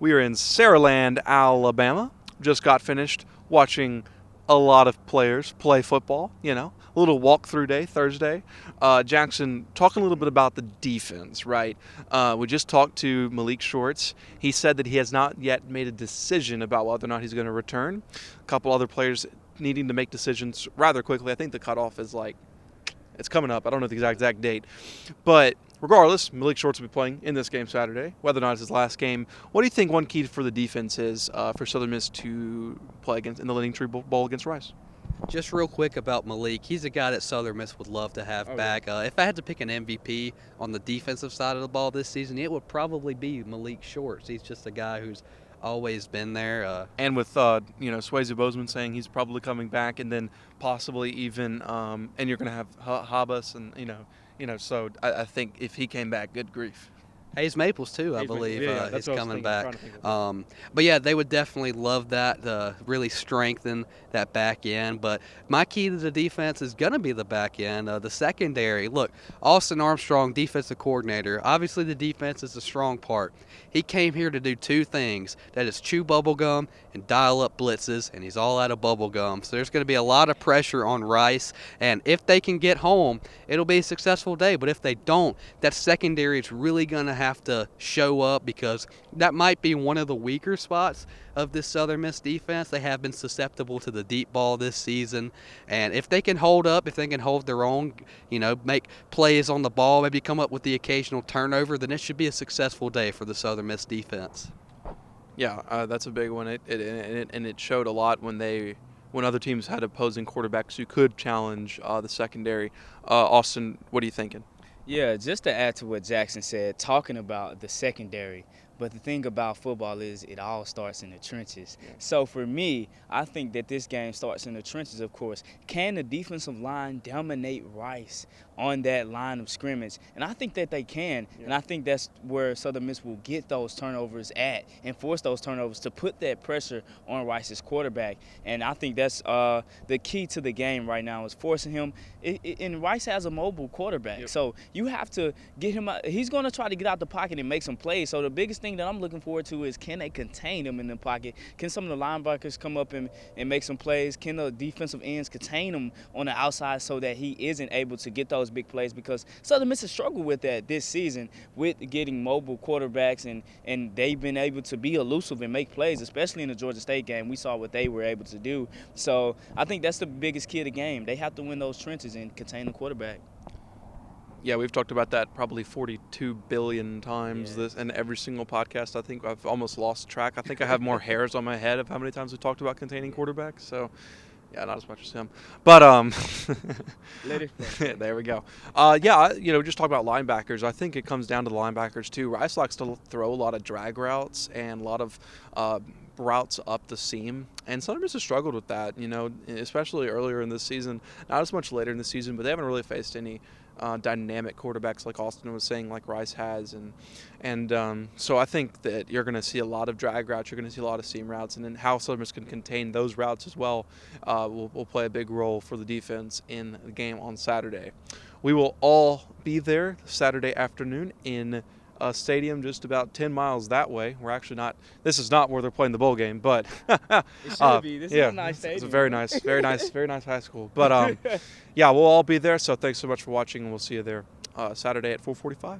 We are in Saraland, Alabama. Just got finished watching a lot of players play football, a little walkthrough day Thursday. Jackson, talking a little bit about the defense, right? We just talked to Malik Shorts. He said that he has not yet made a decision about whether or not he's going to return. A couple other players needing to make decisions rather quickly. I think the cutoff is it's coming up. I don't know the exact date. But regardless, Malik Shorts will be playing in this game Saturday, whether or not it's his last game. What do you think one key for the defense is for Southern Miss to play in the LendingTree Bowl against Rice? Just real quick about Malik. He's a guy that Southern Miss would love to have back. If I had to pick an MVP on the defensive side of the ball this season, it would probably be Malik Shorts. He's just a guy who's always been there. And with Swayze Bozeman saying he's probably coming back, and then possibly even and you're going to have Habas, and so I think if he came back, good grief. Hayes Maples too, I believe, is coming back. But yeah, they would definitely love that to really strengthen that back end. But my key to the defense is going to be the back end, the secondary. Look, Austin Armstrong, defensive coordinator. Obviously, the defense is the strong part. He came here to do two things. That is chew bubble gum and dial up blitzes, and he's all out of bubble gum. So there's going to be a lot of pressure on Rice. And if they can get home, it'll be a successful day. But if they don't, that secondary is really going to have to show up, because that might be one of the weaker spots of this Southern Miss defense. They have been susceptible to the deep ball this season, and if they can hold up, if they can hold their own, make plays on the ball, maybe come up with the occasional turnover, then it should be a successful day for the Southern Miss defense. Yeah, that's a big one. It showed a lot when other teams had opposing quarterbacks who could challenge the secondary. Austin, what are you thinking? Yeah, just to add to what Jackson said, talking about the secondary, but the thing about football is it all starts in the trenches. Yeah. So for me, I think that this game starts in the trenches, of course. Can the defensive line dominate Rice on that line of scrimmage? And I think that they can, and I think that's where Southern Miss will get those turnovers at and force those turnovers to put that pressure on Rice's quarterback. And I think that's the key to the game right now, is forcing him. And Rice has a mobile quarterback, so you have to get him out. He's going to try to get out the pocket and make some plays. So the biggest thing that I'm looking forward to is, can they contain him in the pocket? Can some of the linebackers come up and make some plays? Can the defensive ends contain him on the outside so that he isn't able to get those big plays? Because Southern Miss has struggled with that this season, with getting mobile quarterbacks, and they've been able to be elusive and make plays, especially in the Georgia State game. We saw what they were able to do. So I think that's the biggest key of the game. They have to win those trenches and contain the quarterback. Yeah, we've talked about that probably 42 billion times this, and every single podcast. I think I've almost lost track. I think I have more hairs on my head of how many times we've talked about containing quarterbacks. So, yeah, not as much as him. But there we go. Just talk about linebackers. I think it comes down to the linebackers too. Rice likes to throw a lot of drag routes and a lot of routes up the seam, and Southern Miss has struggled with that. Especially earlier in this season. Not as much later in the season, but they haven't really faced any dynamic quarterbacks like Austin was saying, like Rice has, and so I think that you're going to see a lot of drag routes, you're going to see a lot of seam routes, and then how Southern Miss can contain those routes as well will play a big role for the defense in the game on Saturday. We will all be there Saturday afternoon in a stadium just about 10 miles that way. We're actually not. This is not where they're playing the bowl game, but it should be. This is a nice stadium. It's a very nice high school. But we'll all be there. So thanks so much for watching, and we'll see you there Saturday at 4:45.